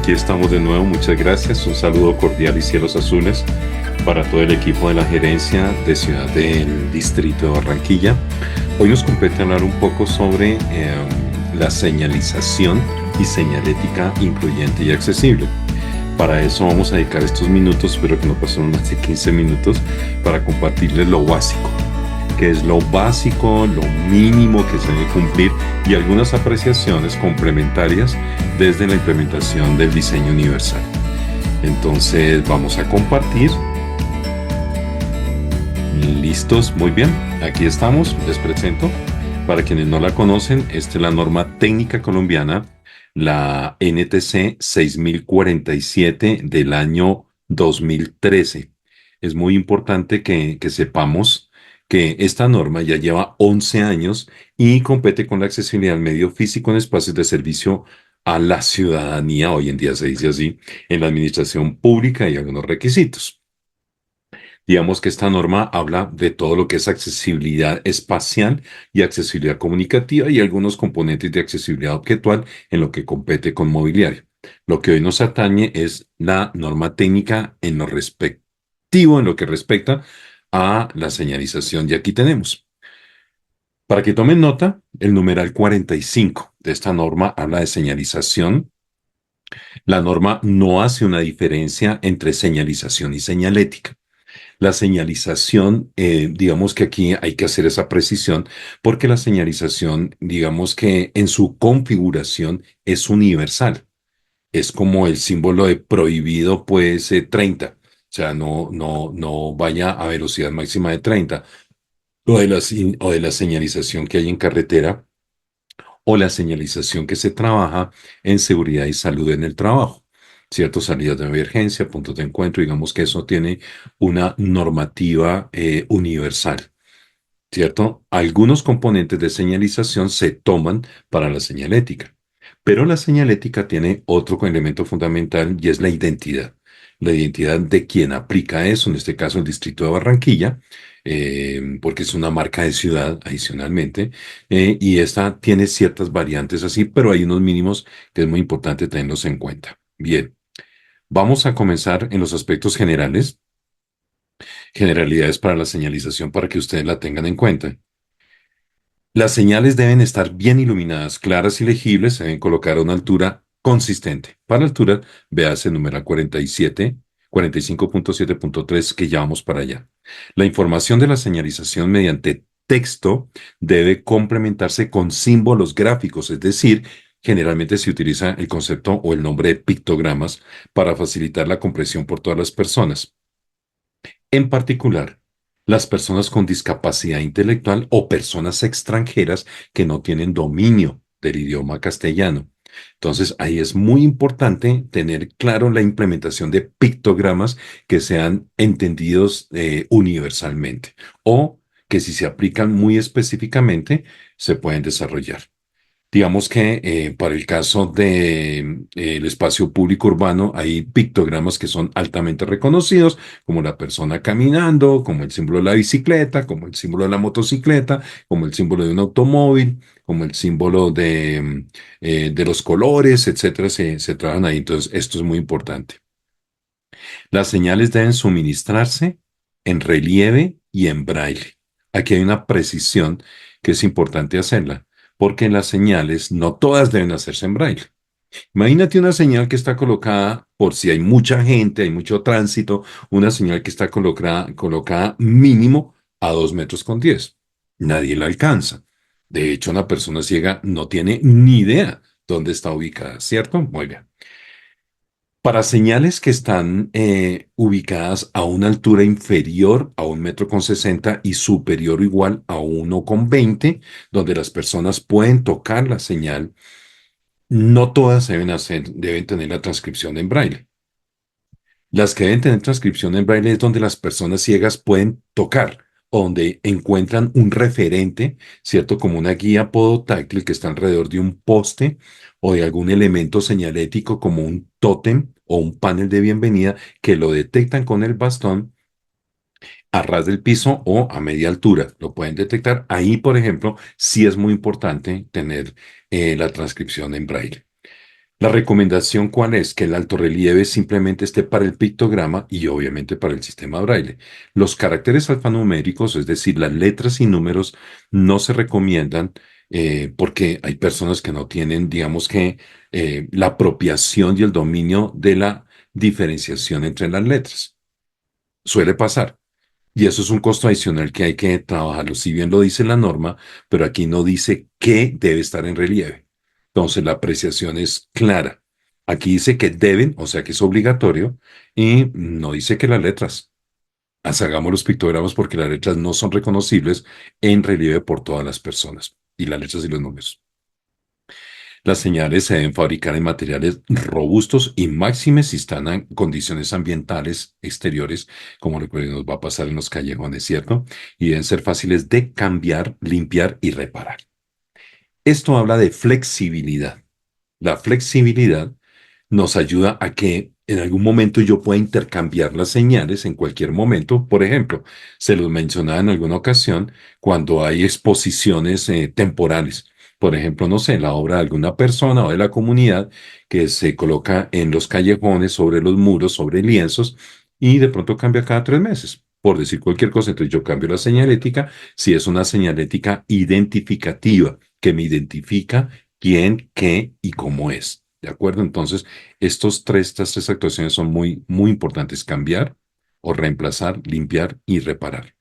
Aquí estamos de nuevo, muchas gracias. Un saludo cordial y cielos azules para todo el equipo de la gerencia de Ciudad del Distrito de Barranquilla. Hoy nos compete hablar un poco sobre la señalización y señalética incluyente y accesible. Para eso vamos a dedicar estos minutos, espero que no pasen más de 15 minutos, para compartirles lo básico, que es lo básico, lo mínimo que se debe cumplir y algunas apreciaciones complementarias desde la implementación del diseño universal. Entonces vamos a compartir. ¿Listos? Muy bien. Aquí estamos. Les presento. Para quienes no la conocen, esta es la norma técnica colombiana, la NTC 6047 del año 2013. Es muy importante que sepamos que esta norma ya lleva 11 años y compete con la accesibilidad al medio físico en espacios de servicio a la ciudadanía, hoy en día se dice así, en la administración pública y algunos requisitos. Digamos que esta norma habla de todo lo que es accesibilidad espacial y accesibilidad comunicativa y algunos componentes de accesibilidad objetual en lo que compete con mobiliario. Lo que hoy nos atañe es la norma técnica en lo respectivo, en lo que respecta a la señalización. Y aquí tenemos. Para que tomen nota, el numeral 45 de esta norma habla de señalización. La norma no hace una diferencia entre señalización y señalética. La señalización, digamos que aquí hay que hacer esa precisión porque la señalización, digamos que en su configuración es universal. Es como el símbolo de prohibido, pues 30. O sea, no vaya a velocidad máxima de 30. O de la señalización que hay en carretera o la señalización que se trabaja en seguridad y salud en el trabajo. ¿Cierto? Salidas de emergencia, puntos de encuentro, digamos que eso tiene una normativa universal, ¿cierto? Algunos componentes de señalización se toman para la señalética, pero la señalética tiene otro elemento fundamental y es la identidad. La identidad de quien aplica eso, en este caso el Distrito de Barranquilla, porque es una marca de ciudad adicionalmente, y esta tiene ciertas variantes así, pero hay unos mínimos que es muy importante tenerlos en cuenta. Bien. Vamos a comenzar en los aspectos generales, generalidades para la señalización para que ustedes la tengan en cuenta. Las señales deben estar bien iluminadas, claras y legibles, se deben colocar a una altura consistente. Para altura, véase el numeral 47, 45.7.3 que ya vamos para allá. La información de la señalización mediante texto debe complementarse con símbolos gráficos, es decir, generalmente se utiliza el concepto o el nombre de pictogramas para facilitar la comprensión por todas las personas. En particular, las personas con discapacidad intelectual o personas extranjeras que no tienen dominio del idioma castellano. Entonces, ahí es muy importante tener claro la implementación de pictogramas que sean entendidos universalmente o que si se aplican muy específicamente, se pueden desarrollar. Digamos que para el caso de el espacio público urbano hay pictogramas que son altamente reconocidos, como la persona caminando, como el símbolo de la bicicleta, como el símbolo de la motocicleta, como el símbolo de un automóvil, como el símbolo de los colores, etcétera, se trabajan ahí. Entonces, esto es muy importante. Las señales deben suministrarse en relieve y en braille. Aquí hay una precisión que es importante hacerla, porque las señales no todas deben hacerse en braille. Imagínate una señal que está colocada por si hay mucha gente, hay mucho tránsito, una señal que está colocada mínimo a 2,10 metros. Nadie la alcanza. De hecho, una persona ciega no tiene ni idea dónde está ubicada, ¿cierto? Muy bien. Para señales que están ubicadas a una altura inferior a 1,60 m y superior o igual a 1,20 m, donde las personas pueden tocar la señal, no todas deben tener la transcripción en braille. Las que deben tener transcripción en braille es donde las personas ciegas pueden tocar o donde encuentran un referente, ¿cierto? Como una guía podotáctil que está alrededor de un poste o de algún elemento señalético como un tótem o un panel de bienvenida que lo detectan con el bastón a ras del piso o a media altura. Lo pueden detectar. Ahí, por ejemplo, sí es muy importante tener la transcripción en braille. La recomendación, ¿cuál es? Que el altorrelieve simplemente esté para el pictograma y obviamente para el sistema braille. Los caracteres alfanuméricos, es decir, las letras y números, no se recomiendan porque hay personas que no tienen, digamos que, la apropiación y el dominio de la diferenciación entre las letras. Suele pasar. Y eso es un costo adicional que hay que trabajarlo. Si bien lo dice la norma, pero aquí no dice qué debe estar en relieve. Entonces la apreciación es clara. Aquí dice que deben, o sea que es obligatorio, y no dice que las letras. Hagamos los pictogramas porque las letras no son reconocibles en relieve por todas las personas. Y las letras y los números. Las señales se deben fabricar en materiales robustos y máximes si están en condiciones ambientales exteriores, como lo que nos va a pasar en los callejones, ¿cierto? Y deben ser fáciles de cambiar, limpiar y reparar. Esto habla de flexibilidad. La flexibilidad nos ayuda a que en algún momento yo pueda intercambiar las señales en cualquier momento. Por ejemplo, se los mencionaba en alguna ocasión cuando hay exposiciones temporales. Por ejemplo, no sé, la obra de alguna persona o de la comunidad que se coloca en los callejones, sobre los muros, sobre lienzos y de pronto cambia cada 3 meses. Por decir cualquier cosa, entonces yo cambio la señalética si es una señalética identificativa que me identifica quién, qué y cómo es. ¿De acuerdo? Entonces, estas tres actuaciones son muy, muy importantes. Cambiar o reemplazar, limpiar y reparar.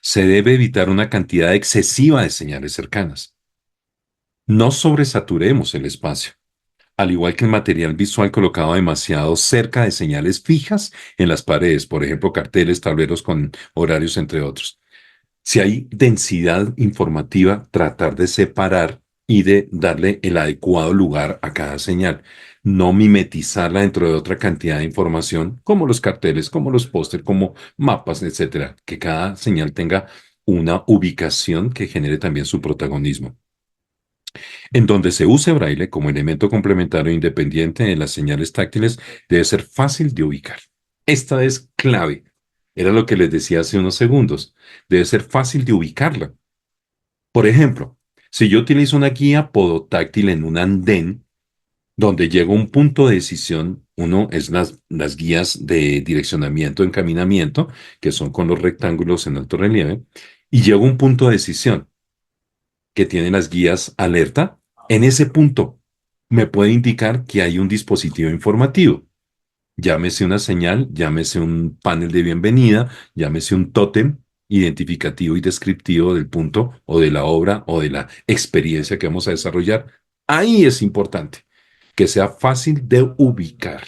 Se debe evitar una cantidad excesiva de señales cercanas. No sobresaturemos el espacio. Al igual que el material visual colocado demasiado cerca de señales fijas en las paredes, por ejemplo, carteles, tableros con horarios, entre otros. Si hay densidad informativa, tratar de separar y de darle el adecuado lugar a cada señal. No mimetizarla dentro de otra cantidad de información, como los carteles, como los pósteres, como mapas, etcétera. Que cada señal tenga una ubicación que genere también su protagonismo. En donde se use braille como elemento complementario independiente de las señales táctiles, debe ser fácil de ubicar. Esta es clave. Era lo que les decía hace unos segundos. Debe ser fácil de ubicarla. Por ejemplo, si yo utilizo una guía podotáctil en un andén donde llego a un punto de decisión, uno es las guías de direccionamiento, encaminamiento, que son con los rectángulos en alto relieve, y llego a un punto de decisión que tiene las guías alerta. En ese punto me puede indicar que hay un dispositivo informativo. Llámese una señal, llámese un panel de bienvenida, llámese un tótem identificativo y descriptivo del punto o de la obra o de la experiencia que vamos a desarrollar. Ahí es importante que sea fácil de ubicar.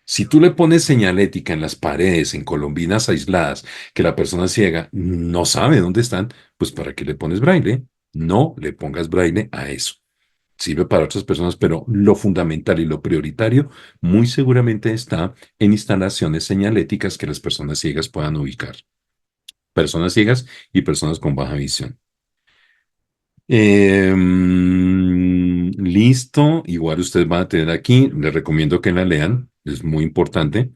Si tú le pones señalética en las paredes, en columnas aisladas, que la persona ciega no sabe dónde están, pues ¿para qué le pones braille? No le pongas braille a eso. Sirve para otras personas, pero lo fundamental y lo prioritario muy seguramente está en instalaciones señaléticas que las personas ciegas puedan ubicar. Personas ciegas y personas con baja visión. Listo, igual ustedes van a tener aquí, les recomiendo que la lean, es muy importante,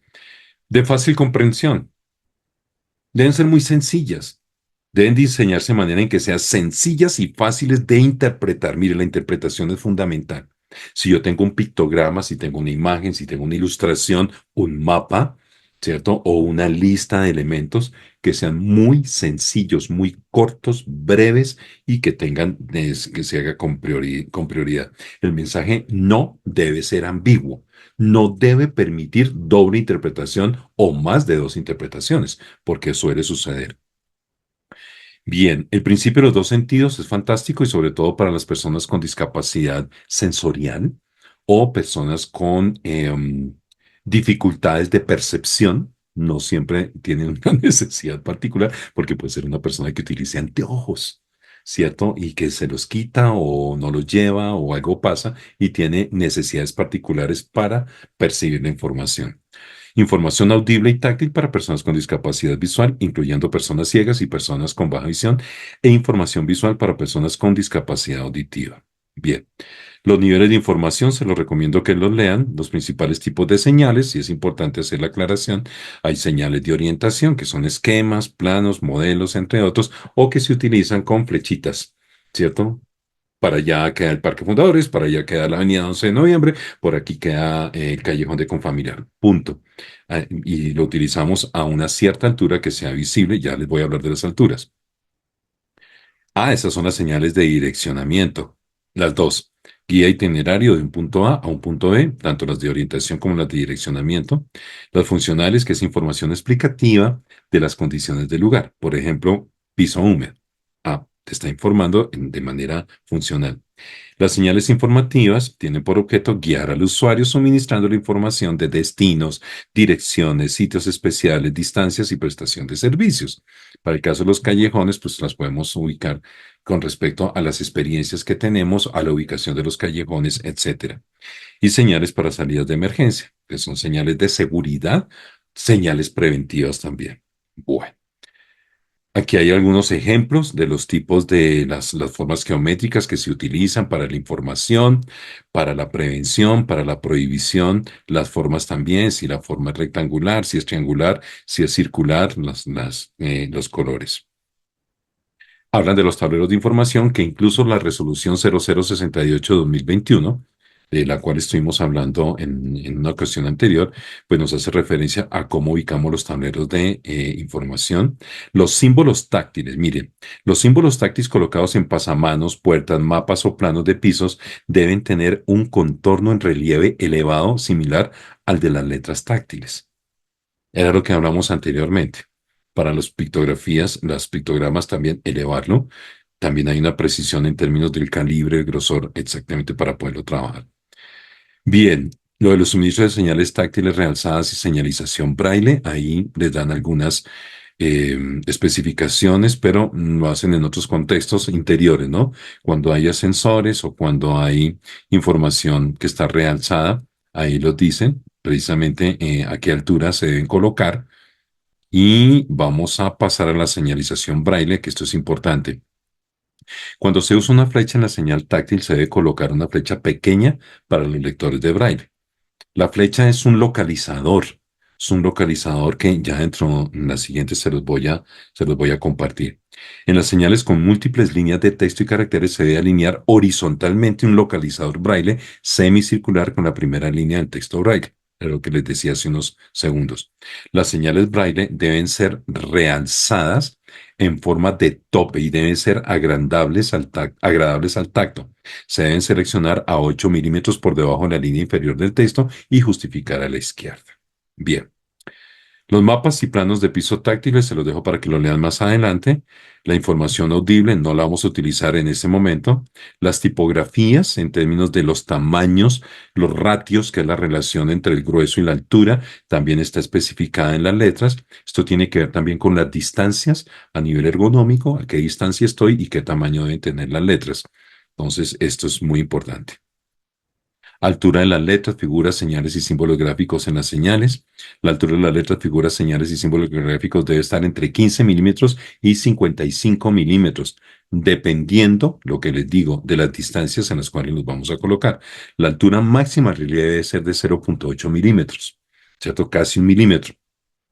de fácil comprensión. Deben ser muy sencillas. Deben diseñarse de manera en que sean sencillas y fáciles de interpretar. Mire, la interpretación es fundamental. Si yo tengo un pictograma, si tengo una imagen, si tengo una ilustración, un mapa, ¿cierto? O una lista de elementos que sean muy sencillos, muy cortos, breves y que tengan, que se haga con prioridad. El mensaje no debe ser ambiguo. No debe permitir doble interpretación o más de dos interpretaciones, porque suele suceder. Bien, el principio de los dos sentidos es fantástico y sobre todo para las personas con discapacidad sensorial o personas con dificultades de percepción. No siempre tienen una necesidad particular porque puede ser una persona que utilice anteojos, ¿cierto? Y que se los quita o no los lleva o algo pasa y tiene necesidades particulares para percibir la información. Información audible y táctil para personas con discapacidad visual, incluyendo personas ciegas y personas con baja visión, e información visual para personas con discapacidad auditiva. Bien, los niveles de información se los recomiendo que los lean, los principales tipos de señales, y es importante hacer la aclaración. Hay señales de orientación, que son esquemas, planos, modelos, entre otros, o que se utilizan con flechitas, ¿cierto? Para allá queda el Parque Fundadores, para allá queda la Avenida 11 de Noviembre, por aquí queda el Callejón de Confamiliar. Punto. Y lo utilizamos a una cierta altura que sea visible. Ya les voy a hablar de las alturas. Esas son las señales de direccionamiento. Las dos. Guía itinerario de un punto A un punto B, tanto las de orientación como las de direccionamiento. Las funcionales, que es información explicativa de las condiciones del lugar. Por ejemplo, piso húmedo. Te está informando de manera funcional. Las señales informativas tienen por objeto guiar al usuario suministrando la información de destinos, direcciones, sitios especiales, distancias y prestación de servicios. Para el caso de los callejones, pues las podemos ubicar con respecto a las experiencias que tenemos, a la ubicación de los callejones, etcétera. Y señales para salidas de emergencia, que son señales de seguridad, señales preventivas también. Bueno. Aquí hay algunos ejemplos de los tipos de las formas geométricas que se utilizan para la información, para la prevención, para la prohibición, las formas también, si la forma es rectangular, si es triangular, si es circular, los colores. Hablan de los tableros de información que incluso la resolución 0068-2021, de la cual estuvimos hablando en una ocasión anterior, pues nos hace referencia a cómo ubicamos los tableros de información. Los símbolos táctiles, miren, los símbolos táctiles colocados en pasamanos, puertas, mapas o planos de pisos deben tener un contorno en relieve elevado similar al de las letras táctiles. Era lo que hablamos anteriormente. Para las pictografías, las pictogramas también elevarlo. También hay una precisión en términos del calibre, el grosor, exactamente para poderlo trabajar. Bien, lo de los suministros de señales táctiles realzadas y señalización braille, ahí les dan algunas especificaciones, pero lo hacen en otros contextos interiores, ¿no? Cuando hay ascensores o cuando hay información que está realzada, ahí los dicen precisamente a qué altura se deben colocar. Y vamos a pasar a la señalización braille, que esto es importante. Cuando se usa una flecha en la señal táctil, se debe colocar una flecha pequeña para los lectores de braille. La flecha es un localizador que ya dentro en las siguientes se los voy a compartir. En las señales con múltiples líneas de texto y caracteres se debe alinear horizontalmente un localizador braille semicircular con la primera línea del texto braille. Es lo que les decía hace unos segundos. Las señales braille deben ser realzadas en forma de tope y deben ser agradables al tacto. Se deben seleccionar a 8 milímetros por debajo de la línea inferior del texto y justificar a la izquierda. Bien. Los mapas y planos de piso táctiles se los dejo para que lo lean más adelante. La información audible no la vamos a utilizar en este momento. Las tipografías en términos de los tamaños, los ratios, que es la relación entre el grueso y la altura, también está especificada en las letras. Esto tiene que ver también con las distancias a nivel ergonómico, a qué distancia estoy y qué tamaño deben tener las letras. Entonces, esto es muy importante. Altura de las letras, figuras, señales y símbolos gráficos en las señales. La altura de las letras, figuras, señales y símbolos gráficos debe estar entre 15 milímetros y 55 milímetros, dependiendo, lo que les digo, de las distancias en las cuales los vamos a colocar. La altura máxima en realidad debe ser de 0,8 milímetros, ¿cierto? Casi un milímetro.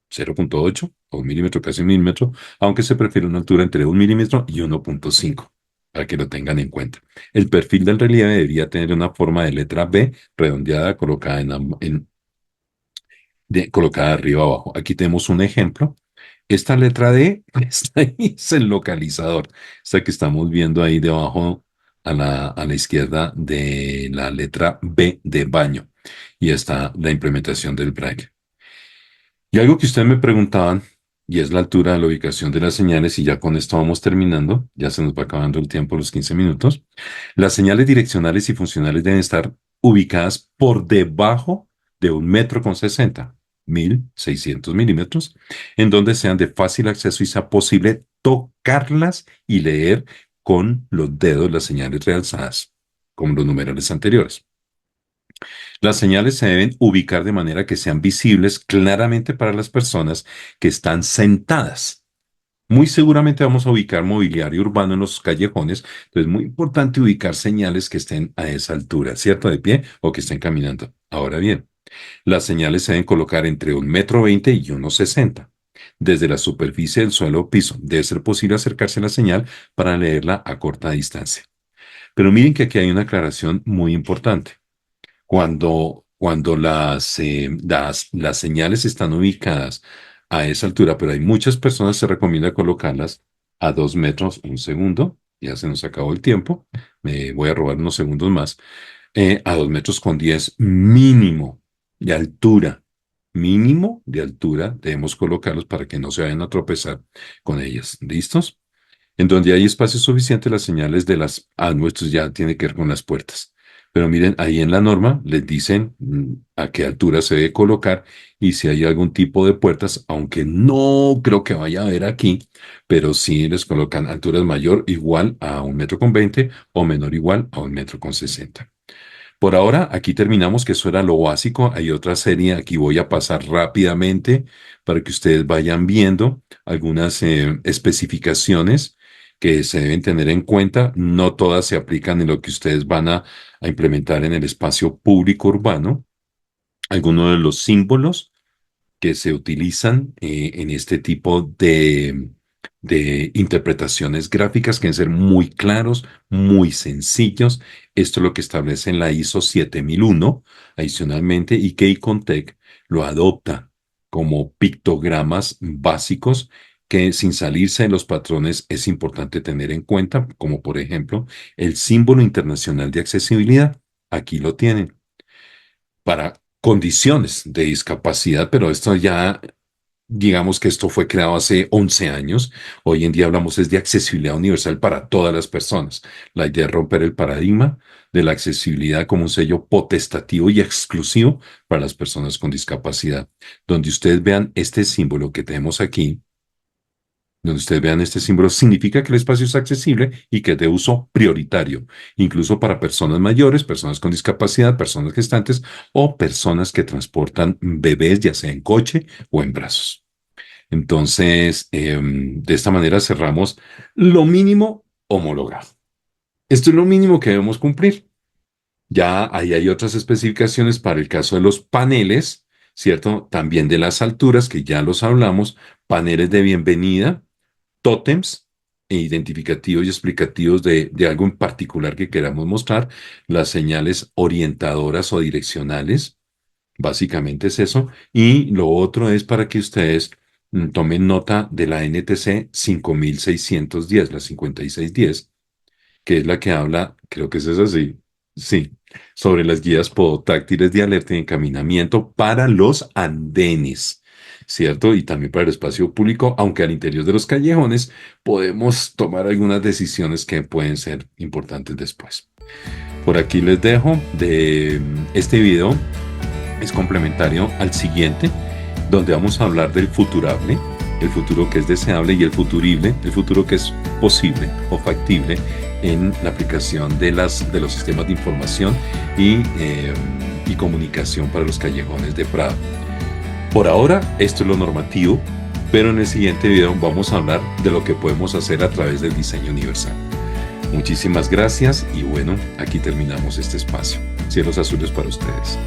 0,8 o un milímetro, casi un milímetro, aunque se prefiere una altura entre 1 milímetro y 1,5, para que lo tengan en cuenta. El perfil del relieve debería tener una forma de letra B redondeada colocada colocada arriba abajo. Aquí tenemos un ejemplo. Esta letra D está ahí, es el localizador. Esta que estamos viendo ahí debajo a la izquierda de la letra B de baño. Y está la implementación del braille. Y algo que ustedes me preguntaban, y es la altura de la ubicación de las señales, y ya con esto vamos terminando, ya se nos va acabando el tiempo, los 15 minutos. Las señales direccionales y funcionales deben estar ubicadas por debajo de 1,60 m, 1,600 milímetros, en donde sean de fácil acceso y sea posible tocarlas y leer con los dedos las señales realzadas, como los numerales anteriores. Las señales se deben ubicar de manera que sean visibles claramente para las personas que están sentadas. Muy seguramente vamos a ubicar mobiliario urbano en los callejones, entonces es muy importante ubicar señales que estén a esa altura, ¿cierto? De pie o que estén caminando. Ahora bien, las señales se deben colocar entre 1,20 m y 1,60 m. Desde la superficie del suelo o piso, debe ser posible acercarse a la señal para leerla a corta distancia. Pero miren que aquí hay una aclaración muy importante. Cuando las señales están ubicadas a esa altura, pero hay muchas personas, se recomienda colocarlas a 2 metros, un segundo, ya se nos acabó el tiempo, me voy a robar unos segundos más, a 2 metros con 10 mínimo de altura debemos colocarlos para que no se vayan a tropezar con ellas. ¿Listos? En donde hay espacio suficiente, las señales de las nuestros ya tiene que ver con las puertas. Pero miren, ahí en la norma les dicen a qué altura se debe colocar y si hay algún tipo de puertas, aunque no creo que vaya a haber aquí, pero sí les colocan alturas mayor igual a 1 metro con 20 o menor igual a 1 metro con 60. Por ahora, aquí terminamos, que eso era lo básico. Hay otra serie, aquí voy a pasar rápidamente para que ustedes vayan viendo algunas especificaciones que se deben tener en cuenta. No todas se aplican en lo que ustedes van a implementar en el espacio público urbano. Algunos de los símbolos que se utilizan en este tipo de interpretaciones gráficas que deben ser muy claros, muy sencillos. Esto es lo que establece en la ISO 7001 adicionalmente, y que Icontec lo adopta como pictogramas básicos que, sin salirse de los patrones, es importante tener en cuenta, como por ejemplo el símbolo internacional de accesibilidad. Aquí lo tienen para condiciones de discapacidad, pero esto ya, digamos que esto fue creado hace 11 años. Hoy en día hablamos es de accesibilidad universal para todas las personas. La idea es romper el paradigma de la accesibilidad como un sello potestativo y exclusivo para las personas con discapacidad. Donde ustedes vean este símbolo que tenemos aquí, donde ustedes vean este símbolo, significa que el espacio es accesible y que es de uso prioritario, incluso para personas mayores, personas con discapacidad, personas gestantes o personas que transportan bebés, ya sea en coche o en brazos. Entonces, de esta manera cerramos lo mínimo homologado. Esto es lo mínimo que debemos cumplir. Ya ahí hay otras especificaciones para el caso de los paneles, ¿cierto? También de las alturas, que ya los hablamos, paneles de bienvenida, tótems e identificativos y explicativos de algo en particular que queramos mostrar, las señales orientadoras o direccionales, básicamente es eso, y lo otro es para que ustedes tomen nota de la NTC 5610, la 5610, que es la que habla, creo que es esa, sí, sí, sobre las guías podotáctiles de alerta y encaminamiento para los andenes, ¿cierto? Y también para el espacio público, aunque al interior de los callejones podemos tomar algunas decisiones que pueden ser importantes después. Por aquí les dejo de este video, es complementario al siguiente, donde vamos a hablar del futurable, el futuro que es deseable, y el futurible, el futuro que es posible o factible en la aplicación de los sistemas de información y comunicación para los callejones de Prado. Por ahora, esto es lo normativo, pero en el siguiente video vamos a hablar de lo que podemos hacer a través del diseño universal. Muchísimas gracias y bueno, aquí terminamos este espacio. Cielos azules para ustedes.